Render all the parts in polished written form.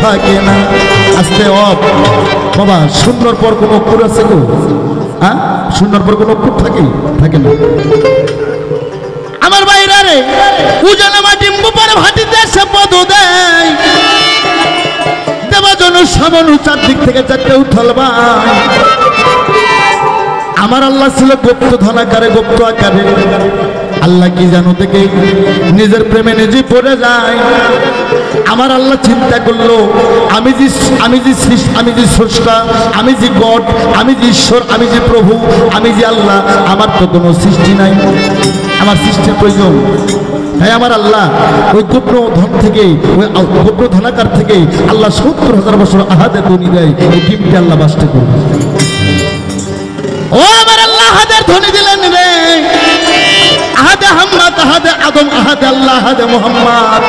থাকে না। আস্তে অফ বাবা, শূন্যর পর কোন অক্ষর আছে গো? হ্যাঁ, শূন্যর পর কোন অক্ষর থাকে না। আমার বাইরা রে উজানামা ডিম্বু পরে ভাটিতে সে পদ দেয় দেবা জন সামন চারদিক থেকে চারটে উঠল ভাই। আমার আল্লাহ ছিল গুপ্ত ধনাকারে, গুপ্ত আকারে। আল্লাহ কি জানো থেকে নিজের প্রেমে নিজে পড়ে যায়। আমার আল্লাহ চিন্তা করলো আমি যে স্রষ্টা, আমি যে গড, আমি যে ঈশ্বর, আমি যে প্রভু, আমি যে আল্লাহ, আমার তো কোনো সৃষ্টি নাই, আমার সৃষ্টির প্রয়োজন। তাই আমার আল্লাহ ওই গোপ্র ধন থেকে, ওই গোপ্র ধনাকার থেকে আল্লাহ ৭০,০০০ বছর আহাদে ধনী দেয়। এই ডিমকে আল্লাহ বাস্তে করবে। ও আমার আল্লাহ আহাদের ধনী দিলেন রে, আহাদে হাম্মাদ, আহাদে আদম, আহাদে আল্লাহ, আহাদে মুহাম্মদ।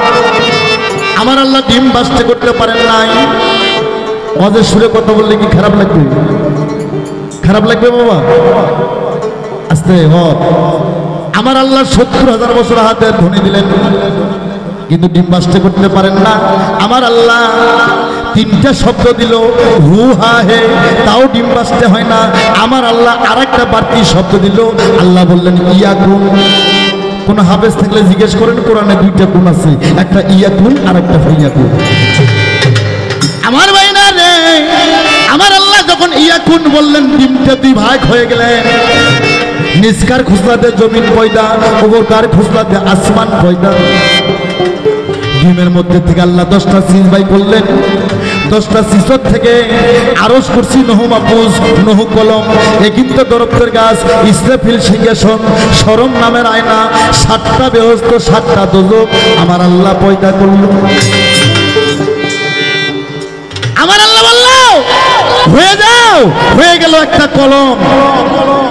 আমার আল্লাহ ডিম বাস্তে করতে পারেন নাই। ওদের সুরে কথা বললে কি খারাপ লাগবে? খারাপ লাগবে বাবা? আস্তে আমার আল্লাহ ৭০,০০০ বছর হাতে ধনী দিলেন, কিন্তু ডিম বাস্তে করতে পারেন না। আমার আল্লাহ ৩টা শব্দ দিল হু হা হে, তাও ডিম বাস্তে হয় না। আমার আল্লাহ আরেকটা বাড়তি শব্দ দিল, আল্লাহ বললেন ইয়াকুন। কোন হাফেজ থাকলে জিজ্ঞেস করেন, কোরআনে 2টা গুণ আছে, একটা ইয়াকুন আর একটা ফাইয়াকুন। আমার ভাইনা রে, আমার আল্লাহ যখন ইয়াকুন বললেন, ডিমটা 2 ভাগ হয়ে গেলেন। নিষ্কার খুসলাতে জমিন পয়দা, ওপরকার খুসলাতে আসমান পয়দা। ডিমের মধ্যে থেকে আল্লাহ 10টা সিজ বাই করলেন। 10টা সিজর থেকে আরশ কুরসি, নহু মাহফুজ, নহু কলম, একিন্ত দরক্তের গাছ, ইসরাফিল সিংহাসন, শরম নামের আয়না, 7টা বেহস্ত, 7টা দোজক আমার আল্লাহ পয়দা করল। আমার আল্লাহ বলল হয়ে যাও, হয়ে গেল একটা কলম।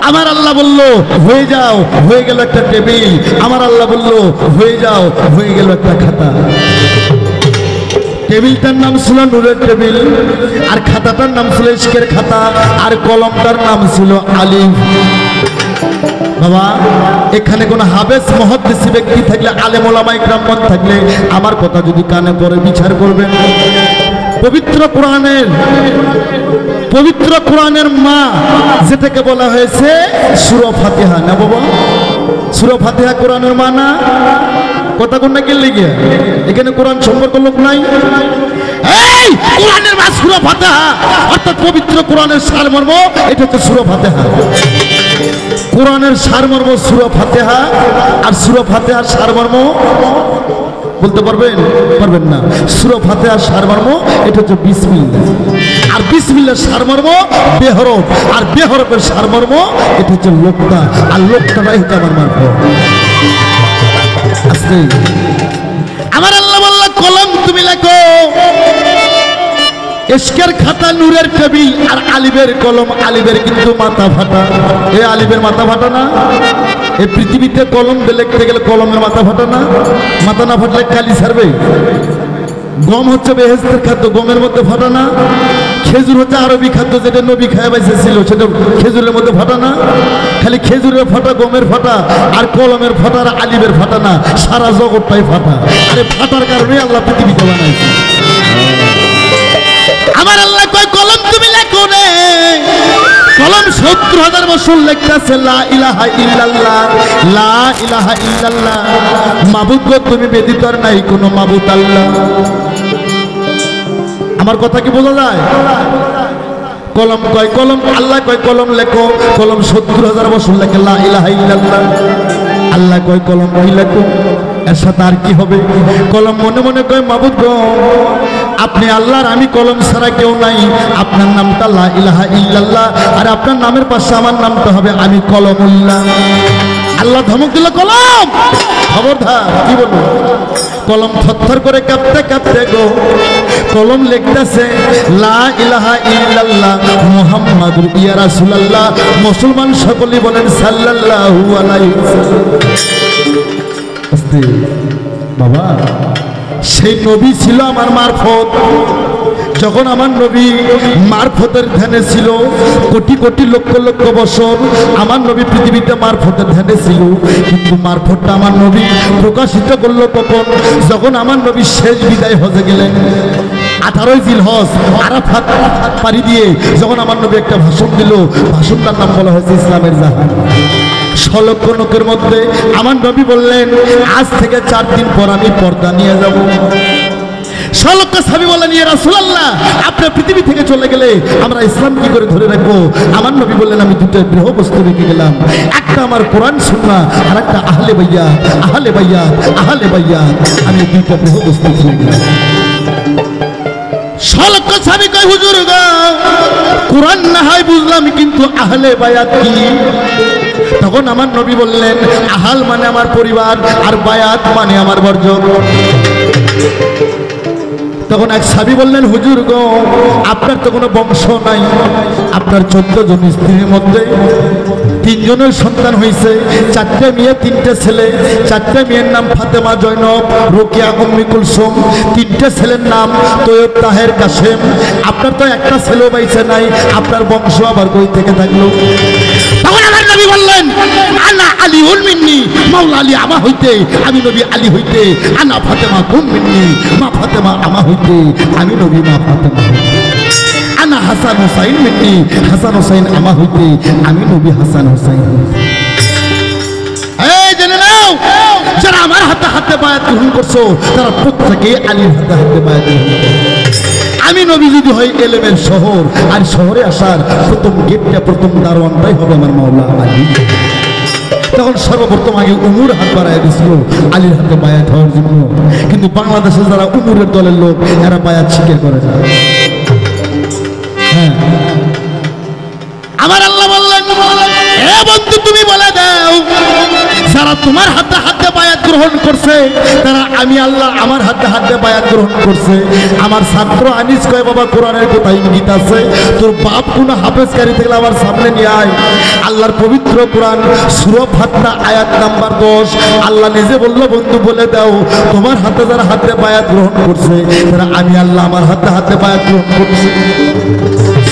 আমার আল্লাহ বলল হয়ে যাও, হয়ে গেল একটা টেবিল। আমার আল্লাহ বলল হয়ে যাও, হয়ে গেল একটা খাতা। টেবিলটার নাম ছিল নূরের টেবিল, আর খাতাটার নাম ছিল ইশকের খাতা, আর কলমটার নাম ছিল আলিফ। বাবা, এখানে কোন হাফেজ মুহাদ্দিস ব্যক্তি থাকলে, আলেম ওলামা ইকরামগণ থাকলে আমার কথা যদি কানে পড়ে বিচার করবেন। পবিত্র কোরআনের মা যেটাকে বলা হয়েছে সূরা ফাতিহা, না বাবা? সূরা ফাতিহা কোরআনের মা না? কথা কোন নাকি লিগে এখানে কোরআন সম্পর্ক লোক নাই। এই কোরআনের মা সূরা ফাতিহা, অর্থাৎ পবিত্র কোরআনের সারমর্ম এটা হচ্ছে সূরা ফাতিহা। কোরআনের সারমর্ম সূরা ফাতিহা, আর সূরা ফাতিহার সারমর্ম বলতে পারবেন? পারবেন না। সূরা ফাতিহার সারমর্ম এটা হচ্ছে বিসমিল্লাহ, আর বিসমিল্লাহর সারমর্ম বেহরফ, আর বেহরফের সারমর্ম এটা হচ্ছে লোকটা, আর লোকটাই হচ্ছে আমার মারফত। আস্তে আমার আল্লাহ বলল কলম তুমি লেখো, ইশকের খাতা নূরের টেবিল, আর আলিবের কলম। আলিবের কিন্তু মাথা ফাটা। এ আলিবের মাথা ফাটা না? এই পৃথিবীতে কলম লিখতে গেলে কলমের মাথা ফাটা না? মাথা না ফাটলে কালি ছাড়বে। গম হচ্ছে বেহেশতের খাদ্য, গমের মধ্যে ফাটা না? খেজুর হচ্ছে আরবি খাদ্য, যেটা নবী খায় বাইসেছিল, সেটা খেজুরের মধ্যে ফাটা না? খালি খেজুরের ফাটা, গমের ফাটা, আর কলমের ফাটা, আর আলিবের ফাটা না, সারা জগৎটাই ফাটা। আরে ফাটার কারণে আল্লাহ পৃথিবীতে বানাইছে। আমার আল্লাহ কয় কলম তুমি লেখো রে। কলম ৭০,০০০ বছর লিখতেছে লা ইলাহা ইল্লাল্লাহ, লা ইলাহা ইল্লাল্লাহ, মাবুদ গো তুমি ব্যতীত আর নাই কোনো মাবুদ আল্লাহ। আমার কথা কি বোঝা যায়? কলম কয়, কলম আল্লাহ কয় কলম লেখো। কলম ৭০,০০০ বছর লেখে লা ইলাহা ইল্লাল্লাহ। আল্লাহ কয় কলম কি লেখো, এর সাথে আর কি হবে? কলম মনে মনে কয় মাবুদ গো আপনি আল্লাহর, আমি কলম ছাড়া কেউ নাই। আপনার নামটা লা ইলাহা ইল্লাল্লাহ, আর আপনার নামের পাশে আমার নামটা হবে আমি কলমুল্লাহ। আল্লাহ ধমক দিল কলম খবরদার। কি বলবো? কলম থরথর করে কাঁপতে কাঁপতে গো কলম লিখতেছে লা ইলাহা ইল্লাল্লাহ মুহাম্মাদুর ইয়া রাসূলুল্লাহ। মুসলমান সকলেই বলেন সাল্লাল্লাহু আলাইহি ওয়াসাল্লাম। বাবা, সেই নবী ছিল আমার মারফত। যখন আমার নবী মারফতের ধ্যানে ছিল, কোটি কোটি লক্ষ লক্ষ বছর আমার নবী পৃথিবীতে মারফতের ধ্যানে ছিল, কিন্তু মারফতটা আমার নবী প্রকাশিত করলো কখন? যখন আমার নবী শেষ বিদায় হজে গেলেন। 18 জিলহজ আরাফাত পাড়ি দিয়ে যখন আমার নবী একটা ভাষণ দিল, ভাষণটার নাম বলা হয়েছে ইসলামের জাহান। 6 লক্ষ লোকের মধ্যে আমার নবী বললেন, আজ থেকে 4 দিন পর আমি পর্দা নিয়ে যাব। 6 লক্ষ সাহাবী বললেন, ইয়া রাসূলুল্লাহ, আপনি পৃথিবী থেকে চলে গেলে আমরা ইসলাম কি করে ধরে রাখবো? আমার নবী বললেন, আমি দুটো বৃহৎ বস্তু রেখে গেলাম, একটা আমার কোরআন সুন্নাহ আর একটা আহলে বাইয়াত। আহলে বাইয়াত, আহলে বাইয়াত, আমি দুটো বৃহৎ বস্তু রেখে গেলাম। 6 লক্ষ সাহাবী কয়, হুজুর গো, কোরআন না হয় বুঝলাম, কিন্তু আহলে বায়াত কি? তখন আমার নবী বললেন, আহাল মানে আমার পরিবার, আর বায়াত মানে আমার বর্জন। তখন এক সাহাবী বললেন, হুজুর গো, আপনার তো কোনো বংশ নাই, আপনার 14 জন স্ত্রীর মধ্যে 3 জনের সন্তান হয়েছে, 4টে মেয়ে 3টে ছেলে। 4টে মেয়ের নাম ফাতেমা, জয়নব, রোকেয়া, উম্মে কুলসুম। 3টে ছেলের নাম তৈয়ব, তাহের, কাসেম। আপনার তো একটা ছেলেও বাইছে নাই, আপনার বংশ আবার কই থেকে থাকলো? তখন আমার নবী বললেন, আনা আলী উল মিন্নি, মাওলা আলী আমা হইতে, আমি নবী আলী হইতে। আনা ফাতেমা কুম মিন্নি, মা ফাতেমা আমা হইতে, আমি নবী মা ফাতেমা হইতে। আনা হাসান হুসাইন মিন্নি, হাসান হুসাইন আমা হইতে, আমি নবী হাসান হুসাইন হইতে। এই জেনে নাও, যারা আমার হাতে হাতে বায়াত গ্রহণ করছো, তারা প্রত্যেকে আলীর হাতে হাতে বায়াত গ্রহণ করছো। আমি নবী যদি হয় এলেমের শহর, আর শহরে আসার প্রথম গেটটা, প্রথম দারোয়ানটাই হবে আমার মাওলা আলী। তখন সর্বপ্রথম আগে উমর হাত বাড়ায় দিছিল আলীর হাতে বায়াত হওয়ার জন্য। কিন্তু বাংলাদেশে যারা উমরের দলের লোক, এরা বায়াত স্বীকার করে না। হ্যাঁ, আমার আল্লাহ বললেন, এ বন্ধু, তুমি বলে দাও, যারা তোমার হাতে হাতে বায়াত গ্রহণ করছে, তারা আমি আল্লাহ আমার হাতে হাতে বায়াত গ্রহণ করছে। আমার ছাত্র আনিস কয়, বাবা, কোরআনের কোথায় ইঙ্গিত আছে? তোর বাপ কোন হাফেজকারী থেকে আমার সামনে নিয়ে আয়। আল্লাহর পবিত্র কোরআন সূরা ফাতহা আয়াত নাম্বার 10, আল্লাহ নিজে বলল, বন্ধু বলে দাও, তোমার হাতে যারা হাতে বায়াত গ্রহণ করছে, তারা আমি আল্লাহ আমার হাতে হাতে বায়াত গ্রহণ করছে।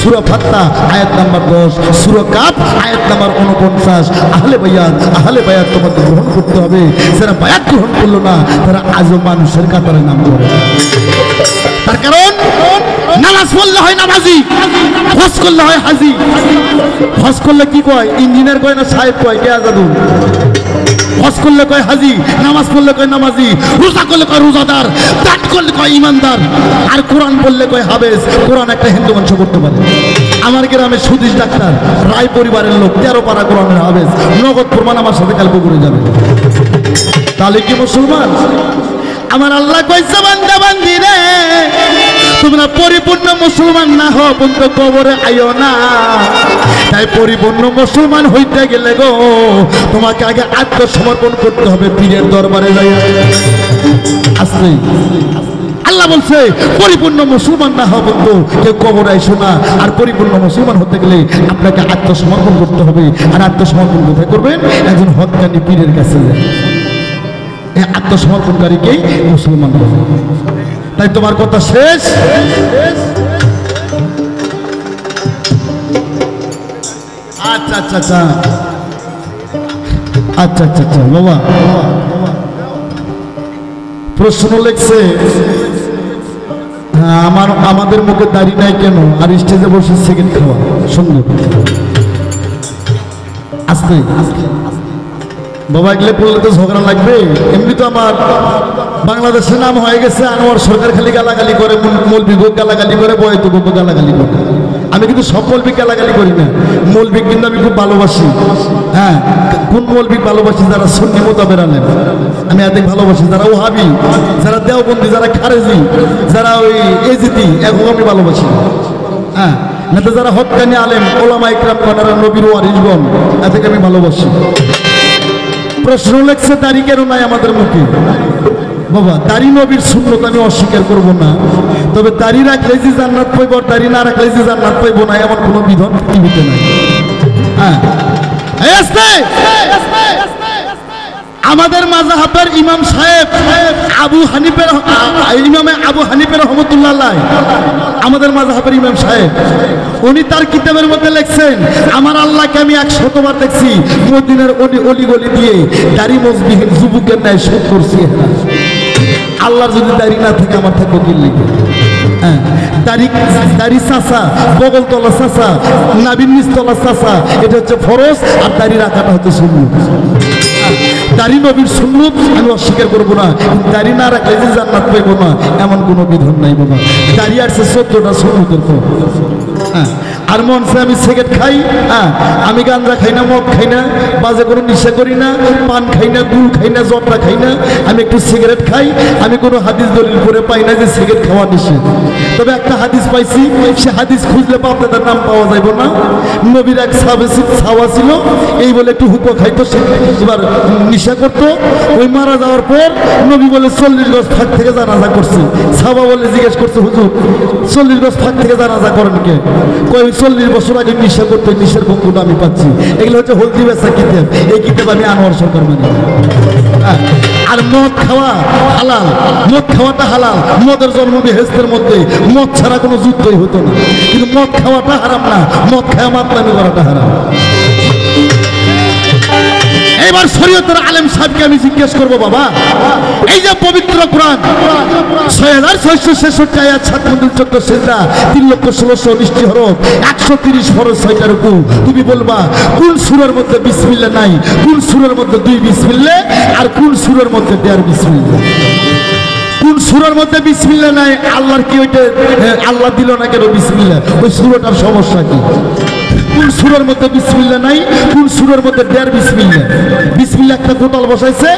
সূরা ফাতহা আয়াত নাম্বার 10, সূরা কাফ আয়াত নাম্বার 49। আহলে বায়াত, আহলে বায়াত তোমাকে গ্রহণ করতে হবে। যারা বায়াত গ্রহণ করলো না, তারা আজও মানুষের কাতারে নাম করে। তার কারণ, নামাজ পড়লে হয় নামাজি, হজ করলে হয় হাজি। হজ করলে কি কয়? ইঞ্জিনিয়ার কয় না সাহেব কয়? কে আজাদু? হজ করলে কয় হাজি, নামাজ পড়লে কয় নামাজি, রোজা করলে কয় রোজাদার, দান করলে কয় ইমানদার, আর কোরআন বললে কয় হাফেজ। কোরআন একটা হিন্দু মানুষ করতে পারে। আমার গ্রামে সুদীশ ডাক্তার, রায় পরিবারের লোক, 13 পারা কোরআনের হাফেজ, নগদ প্রমাণ আমার সাথে কাল পুকুরে যাবে। তাহলে কি মুসলমান? আমার আল্লাহ কইছে, বান্দা বান্দি রে, তোমরা পরিপূর্ণ মুসলমান না হও বন্ধু, কবরে আইও না। তাই পরিপূর্ণ মুসলমান হইতে গেলে গো, তোমাকে আগে আত্মসমর্পণ করতে হবে পীরের দরবারে যাই। আসলে আল্লাহ বলছে, পরিপূর্ণ মুসলমান না হও বন্ধু, কেউ কবরে আইসো না। আর পরিপূর্ণ মুসলমান হতে গেলে আপনাকে আত্মসমর্পণ করতে হবে। আর আত্মসমর্পণ কোথায় করবেন? একজন হক্কানি পীরের কাছে যায়। এই আত্মসমর্পণকারীকেই মুসলমান বলে। তাই তোমার কথা শেষ। আচ্ছা আচ্ছা আচ্ছা আচ্ছা আচ্ছা আচ্ছা বাবা, প্রশ্ন লিখছে, হ্যাঁ, আমাদের মুখে দাড়ি নাই কেন, আর স্টেজে বসে সেকেন্ড খাওয়া সুন্দর। আস্তে বাবা, এগুলো বললে তো ঝগড়া লাগবে। এমনি তো আমার বাংলাদেশের নাম হয়ে গেছে আনোয়ার সরকার, খালি গালাগালি করে, মৌলবি গালাগালি করে, বয়তো গালাগালি করে। আমি কিন্তু সব মৌলবি গালাগালি করি না, মৌলবি কিন্তু আমি খুব ভালোবাসি। হ্যাঁ, কোন মৌলবি ভালোবাসি? যারা সুন্নি মোতাবের আলেম, আমি এদিক ভালোবাসি। যারা ওহাবি, যারা দেওবন্দি, যারা খারেজি, যারা ওই এজিতি, এখন আমি ভালোবাসি। হ্যাঁ, না তো যারা হক্কানি আলেম, ওলামা ইকরাম, কানারা, নবীর ওয়ারিসগণ, এদেরকে আমি ভালোবাসি। প্রশ্ন লেখছে, দাড়ি কেন নাই আমাদের মুখে? বাবা, দাড়ি নবীর সুন্নত আমি অস্বীকার করব না, তবে দাড়ি রাখলে যে জান্নাত পাইব, দাড়ি না রাখলে যে জান্নাত পাইব না, এমন কোনো বিধান পৃথিবীতে নাই। হ্যাঁ, আমাদের মাযহাবের ইমাম সাহেব আবু হানিফের রহমতুল্লাহ, আমাদের মাযহাবের ইমাম সাহেব, উনি তার কিতাবের মধ্যে লিখছেন, আমার আল্লাহকে আমি 100 বার দেখছি মদিনার অলি গলি দিয়ে দাড়ি মজবিহীন যুবকের ন্যায় শোধ করছি। আল্লাহর যদি দাড়ি না থাকে আমার থাকবো কি লিখে? হ্যাঁ, দাড়ি চাষা, বগলতলা চাষা, নাবির নিচতলা চাষা, এটা হচ্ছে ফরজ, আর দাড়ি রাখাটা হচ্ছে সুন্নত। দাড়ি নবীর সুন্নত আমি অস্বীকার করবো না, দাড়ি না রাখলে যে জান্নাত পাইবো না এমন কোনো বিধান নাই বাবা। দাড়ি আসছে 14টা সুন্নতের পর। হ্যাঁ, আর মনসে আমি সিগারেট খাই, হ্যাঁ, আমি গাঁজা খাই না, মদ খাই না, বাজে কোনো নেশা করি না, পান খাই না, গুল খাই না, জর্দা খাই না, আমি একটু সিগারেট খাই। আমি কোনো হাদিস দলিল করে পাই না যে সিগারেট খাওয়া নিষেধ। তবে একটা হাদিস পাইছি, সে হাদিস খুঁজলে বাপদাদার নাম পাওয়া যাইব না। নবীর এক ছাওয়া ছিল, এই বলে একটু হুকো খাইতো, সে এবার নেশা করতো। ওই মারা যাওয়ার পর নবী বলে 40 গজ ফাঁক থেকে জানাজা করছে। ছাওয়া বলে জিজ্ঞেস করছে, হুজুর 40 গজ ফাঁক থেকে জানাজা করেন কে? কই 40 বছর আগে নেশা করতো, নেশার ভঙ্গুটা আমি পাচ্ছি। এগুলো হচ্ছে হলদি বেচা কিতাব, এই কিতাব আমি আনোয়ার সরকার মানি। আর মদ খাওয়া হালাল, মদ খাওয়াটা হালাল। মদের জন্ম বেহেশতের মধ্যে, মদ ছাড়া কোনো যুদ্ধই হতো না। কিন্তু মদ খাওয়াটা হারাম না, মদ খাওয়া মাতলামি করাটা হারাম। এবার শরীয়তের আলেম সাহেবকে আমি জিজ্ঞেস করবো, বাবা এই যে পবিত্র কোরআন 6666 আয়াত, 7 মণ্ডল 14 সিজদা, 3,16,19 হরফ, 130 ফরজ, 6টা রুকু, তুমি বলবা কোন সূরার মধ্যে বিসমিল্লাহ নাই? কোন সূরার মধ্যে 2 বিসমিল্লাহ আর কোন সূরার মধ্যে 1.5 বিসমিল্লাহ? কোন সূরার মধ্যে বিসমিল্লাহ নাই? আল্লাহর কি ওইটা আল্লাহ দিল না কেন বিসমিল্লাহ? ওই সূরাটার সমস্যা কি? কোন সূরার মধ্যে বিসমিল্লাহ নাই? কোন সূরার মধ্যে 1.5 বিসমিল্লাহ? বিসমিল্লাহ একটা গোটাল বসাইছে,